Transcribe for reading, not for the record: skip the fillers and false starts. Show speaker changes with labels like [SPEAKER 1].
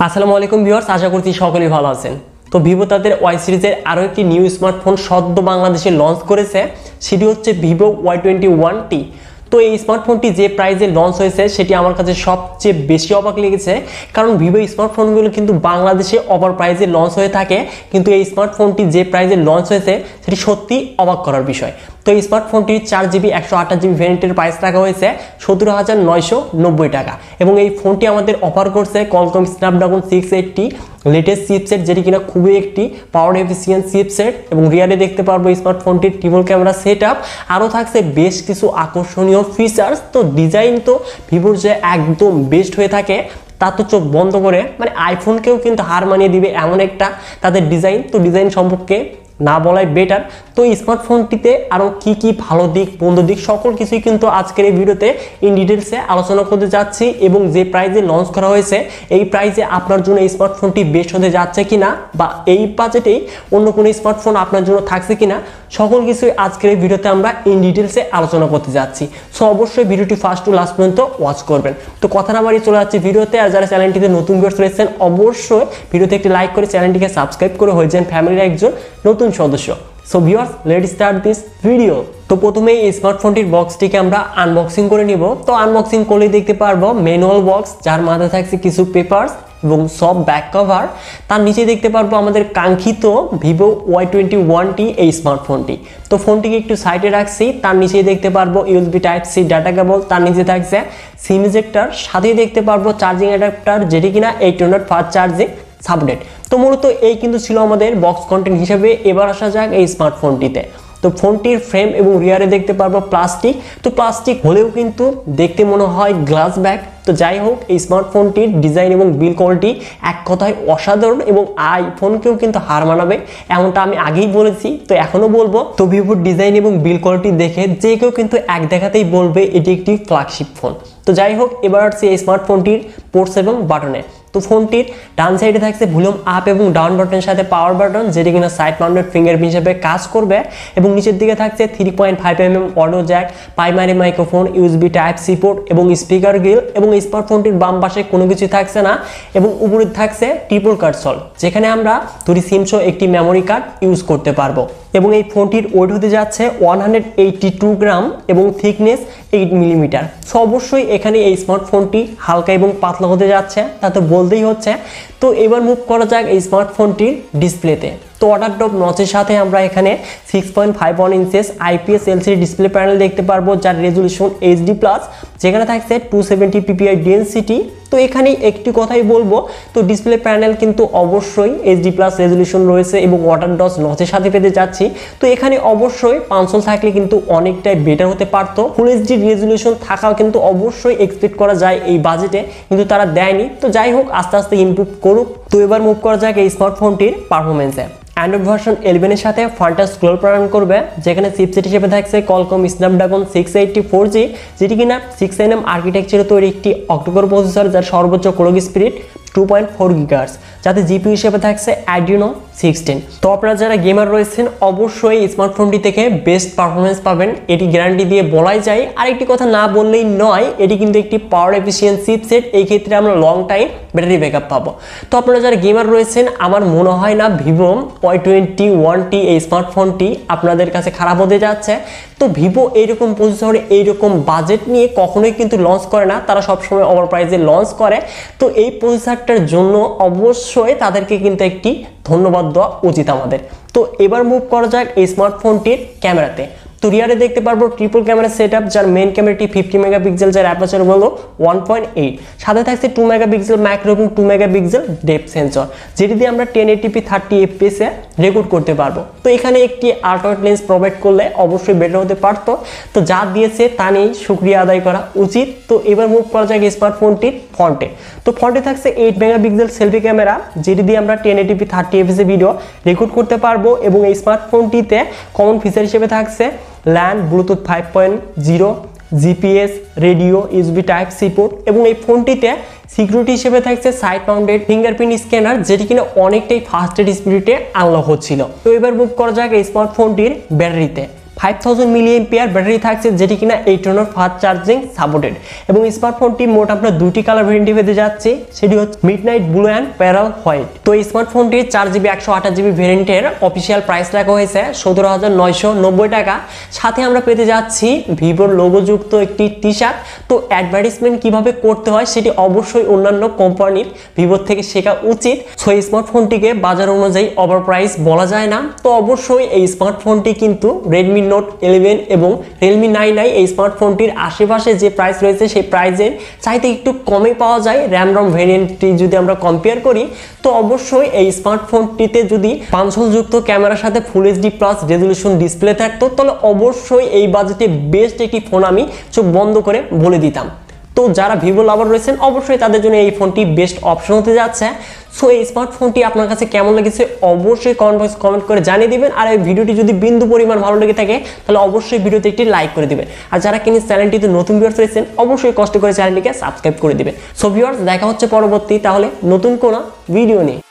[SPEAKER 1] আসসালামু আলাইকুম ভিউয়ার্স, আশা করছি সকলেই ভালো আছেন। তো ভিভো তাদের ওয়াই সিরিজের আরও একটি নিউ স্মার্টফোন সদ্য বাংলাদেশে লঞ্চ করেছে, সেটি হচ্ছে ভিভো Y21T। তো এই স্মার্টফোনটি যে প্রাইসে লঞ্চ হয়েছে সেটি আমার কাছে সবচেয়ে বেশি অবাক লেগেছে, কারণ ভিভো স্মার্টফোনগুলো কিন্তু বাংলাদেশে ওভার প্রাইসে লঞ্চ হয়ে থাকে, কিন্তু এই স্মার্টফোনটি যে প্রাইসে লঞ্চ হয়েছে সেটি সত্যি অবাক করার বিষয়। তো এই স্মার্টফোনটির 4GB 128GB ভ্যারিয়েন্টের প্রাইস রাখা হয়েছে 17,990 টাকা, এবং এই ফোনটি আমাদের অফার করছে কলকম স্ন্যাপড্রাগন 680 লেটেস্ট চিপসেট, যেটি কিনা খুবই একটি পাওয়ার এফিসিয়েন্ট চিপসেট। এবং রিয়ারে দেখতে পারবো স্মার্টফোনটির ট্রিপল ক্যামেরা সেট আপ, আরও থাকছে বেশ কিছু আকর্ষণীয় ফিচার্স। তো ডিজাইন তো ভিভোর যে একদম বেস্ট হয়ে থাকে তা তো চোখ বন্ধ করে, মানে আইফোনকেও কিন্তু হার মানিয়ে দিবে এমন একটা তাদের ডিজাইন। তো ডিজাইন সম্পর্কে না বলাই বেটার। তো এই স্মার্টফোনটিতে আরও কি কি ভালো দিক মন্দ দিক সকল কিছুই কিন্তু আজকের এই ভিডিওতে ইন ডিটেলসে আলোচনা করতে যাচ্ছি, এবং যে প্রাইসে লঞ্চ করা হয়েছে এই প্রাইসে আপনার জন্য এই স্মার্টফোনটি বেস্ট হতে যাচ্ছে কিনা, বা এই বাজেটেই অন্য কোনো স্মার্টফোন আপনার জন্য থাকছে কিনা, সকল কিছুই আজকের এই ভিডিওতে আমরা ইন ডিটেলসে আলোচনা করতে যাচ্ছি। সো অবশ্যই ভিডিওটি ফার্স্ট টু লাস্ট পর্যন্ত ওয়াচ করবেন। তো কথা না বাড়িয়ে চলে যাচ্ছি ভিডিওতে। আর যারা চ্যানেলটিতে নতুন ভিউয়ার্স রয়েছেন অবশ্যই ভিডিওতে একটি লাইক করে চ্যানেলটিকে সাবস্ক্রাইব করে হয়ে যান ফ্যামিলির একজন নতুন সদস্য। So viewers, let's start this video. তো প্রথমেই এই স্মার্টফোনটির বক্সটিকে আমরা আনবক্সিং করে নিব। তো আনবক্সিং করলেই দেখতে পারবো ম্যানুয়াল বক্স, যার মাথায় থাকছে কিছু পেপারস এবং সব ব্যাক কভার। তার নিচে দেখতে পারবো আমাদের কাঙ্ক্ষিত ভিভো Y21T এই স্মার্টফোনটি। তো ফোনটিকে একটু সাইডে রাখছি, তার নিচেই দেখতে পারবো USB Type-C ডাটা কেবল, তার নিচে থাকছে সিম ইজেক্টর, সাথেই দেখতে পারবো চার্জিং অ্যাডাপ্টার, যেটি কিনা 800 ফাস্ট চার্জিং সাপোর্টেড। তো মূলত এই কিন্তু ছিল আমাদের বক্স কন্টেন্ট হিসেবে। এবার আসা যাক এই স্মার্টফোনটিতে। তো ফোনটির ফ্রেম এবং রিয়ারে দেখতে পারবো প্লাস্টিক। তো প্লাস্টিক হলেও কিন্তু দেখতে মনে হয় গ্লাস ব্যাক। তো যাই হোক, এই স্মার্টফোনটির ডিজাইন এবং বিল কোয়ালিটি এক কথায় অসাধারণ, এবং আইফোনকেও কিন্তু হার মানাবে এমনটা আমি আগেই বলেছি, তো এখনো বলবো। তো ভিভোর ডিজাইন এবং বিল কোয়ালিটি দেখে যে কেউ কিন্তু এক দেখাতেই বলবে এটি একটি ফ্ল্যাগশিপ ফোন। তো যাই হোক, এবার আসছে এই স্মার্টফোনটির পোর্টস এবং বাটনে। তো ফোনটির ডান সাইডে থাকছে ভলিউম আপ এবং ডাউন বাটনের সাথে পাওয়ার বাটন, যেটি কিনা সাইড মাউন্টেড ফিঙ্গারপ্রিন্ট হিসেবে কাজ করবে, এবং নিচের দিকে থাকছে 3.5mm audio Jack, primary microphone, USB Type-C port এবং স্পিকার গ্রিল। এবং এই স্মার্টফোনটির বাম পাশে কোনো কিছু থাকছে না, এবং উপরে থাকছে ট্রিপল কার্ড সল, যেখানে আমরা 2 সিম সহ একটি মেমোরি কার্ড ইউজ করতে পারবো। এবং এই ফোনটির ওয়েট হতে যাচ্ছে 182 গ্রাম এবং থিকনেস 8mm। সো অবশ্যই এখানে এই স্মার্টফোনটি হালকা এবং পাতলা হতে যাচ্ছে, তা তো বলতেই হচ্ছে। তো এবার মুভ করা যাক এই স্মার্টফোনটির ডিসপ্লেতে। তো ওয়াটার ড্রপ নচের সাথে আমরা এখানে 6.51 inches IPS LCD display panel দেখতে পারবো, যার রেজলিউশন HD+, যেখানে থাকছে 270 ppi ডেনসিটি। তো এখানে একটি কথাই বলবো, তো ডিসপ্লে প্যানেল কিন্তু অবশ্যই HD+ রেজলিউশন রয়েছে এবং ওয়াটার ড্রপ নচের সাথে পেতে যাচ্ছি। তো এখানে অবশ্যই 500 থাকলে কিন্তু অনেকটাই বেটার হতে পারতো। ফুল HD রেজলিউশন থাকাও কিন্তু অবশ্যই এক্সপেক্ট করা যায় এই বাজেটে, কিন্তু তারা দেয়নি। তো যাই হোক, আস্তে আস্তে ইমপ্রুভ করুক। তো এবার মুভ করা যাক এই স্মার্টফোনটির পারফরমেন্সে। অ্যান্ড্রয়েড ভার্সন 11 এর সাথে ফান্টাস স্ক্রোল প্রদান করবে, যেখানে চিপসেট হিসেবে থাকছে কলকম স্ন্যাপড্রাগন 680 4G, যেটি কিনা 6nm আর্কিটেকচারে তৈরি একটি অক্টোকোর প্রসেসর, যার সর্বোচ্চ ক্লক স্পিড 2.4 GHz, যাতে জিপিইউ হিসেবে থাকছে Adreno 16। তো আপনারা যারা গেমার রয়েছেন অবশ্যই স্মার্টফোনটি থেকে বেস্ট পারফরমেন্স পাবেন, এটি গ্যারান্টি দিয়ে বলাই যায়। আর একটি কথা না বললেই নয়, এটি কিন্তু একটি পাওয়ার এফিসিয়েন্ট চিপসেট, এই ক্ষেত্রে আমরা লং টাইম ব্যাটারি ব্যাকআপ পাবো। তো আপনারা যারা গেমার রয়েছেন, আমার মনে হয় না ভিভো Y21T এই স্মার্টফোনটি আপনাদের কাছে খারাপ হতে যাচ্ছে। তো ভিভো এইরকম প্রসেসরে এইরকম বাজেট নিয়ে কখনোই কিন্তু লঞ্চ করে না, তারা সবসময় ওভার প্রাইসে লঞ্চ করে। তো এই প্রসেসরটার জন্য অবশ্যই তাদেরকে কিন্তু একটি ধন্যবাদ দেওয়া উচিত আমাদের। তো এবার মুভ করা যাক এই স্মার্টফোনটির ক্যামেরাতে। তো রিয়ারে দেখতে পারবো ট্রিপল ক্যামেরা সেটআপ, যার মেইন ক্যামেরাটি 50 মেগাপিক্সেল, যার অ্যাপারচার হলো 1.8, সাথে থাকছে 2 মেগাপিক্সেল ম্যাক্রো এবং 2 মেগাপিক্সেল ডেপথ সেন্সর, যেটি দিয়ে আমরা 1080p 30 fps এ রেকর্ড করতে পারবো। তো এখানে একটি আল্ট্রা লেন্স প্রোভাইড করলে অবশ্যই বেটার হতে পারতো, তো যা দিয়েছে তা নিয়ে শুকরিয়া আদায় করা উচিত। তো এবার মুভ করা যায় স্মার্টফোনটির ফ্রন্টে। তো ফ্রন্টে থাকছে 8 মেগাপিক্সেল সেলফি ক্যামেরা, যেটি দিয়ে আমরা 1080p 30 fps এ ভিডিও রেকর্ড করতে পারবো। এবং এই স্মার্টফোনটিতে কমন ফিচার হিসেবে থাকছে LAN, Bluetooth 5.0, GPS, radio, USB Type-C port, এবং এই ফোনটিতে সিকিউরিটি হিসেবে থাকছে সাইড মাউন্টেড ফিঙ্গারপ্রিন্ট স্ক্যানার, যেটি কিনা অনেকটাই ফাস্টের স্পিডে আনলক হচ্ছিল। তো এবার মুভ করা যাক এই স্মার্টফোনটির ব্যাটারিতে। 5000 mAh ব্যাটারি থাকছে, যেটি কিনা 8 টার্নের ফাস্ট চার্জিং সাপোর্টেড। এবং স্মার্টফোনটি মোট আপনার দুটি কালার ভেরিয়েন্টে পেতে যাচ্ছে, সেটি হচ্ছে midnight blue and parallel white. তো এই স্মার্টফোনটির 4GB 128GB ভেরিয়েন্টের অফিসিয়াল প্রাইস রাখা হয়েছে 17,990 টাকা। সাথে আমরা পেতে যাচ্ছি ভিভোর লোগোযুক্ত একটি টি শার্ট। তো অ্যাডভার্টাইজমেন্ট কিভাবে করতে হয় সেটি অবশ্যই অন্যান্য কোম্পানির ভিভোর থেকে শেখা উচিত। সো এই স্মার্টফোনটিকে বাজার অনুযায়ী ওভার প্রাইস বলা যায় না। তো অবশ্যই এই স্মার্টফোনটি কিন্তু রেডমি নোট 11 এবং রিয়েলমি 9i এই স্মার্টফোনটির আশেপাশে যে প্রাইস রয়েছে সেই প্রাইসের চাইতে একটু কমে পাওয়া যায়। র্যাম রম ভেরিয়েন্টটি যদি আমরা কম্পেয়ার করি, তো অবশ্যই এই স্মার্টফোনটিতে যদি পাঞ্চলযুক্ত ক্যামেরার সাথে full HD plus resolution display থাকতো, তাহলে অবশ্যই এই বাজেটে বেস্ট একটি ফোন আমি চোখ বন্ধ করে বলে দিতাম। তো যারা ভিভো লাভার রয়েছেন অবশ্যই তাদের জন্য এই ফোনটি বেস্ট অপশন হতে যাচ্ছে। সো এই স্মার্টফোনটি আপনার কাছে কেমন লেগেছে অবশ্যই কমেন্ট করে জানিয়ে দিবেন। আর এই ভিডিওটি যদি বিন্দু পরিমাণ ভালো লেগে থাকে তাহলে অবশ্যই ভিডিওতে একটি লাইক করে দিবেন। আর যারা কিনা চ্যানেলটিতে নতুন ভিউয়ার্স রয়েছেন অবশ্যই কষ্ট করে চ্যানেলটিকে সাবস্ক্রাইব করে দিবেন। সো ভিউয়ার্স, দেখা হচ্ছে পরবর্তী তাহলে নতুন কোনো ভিডিও নিয়ে।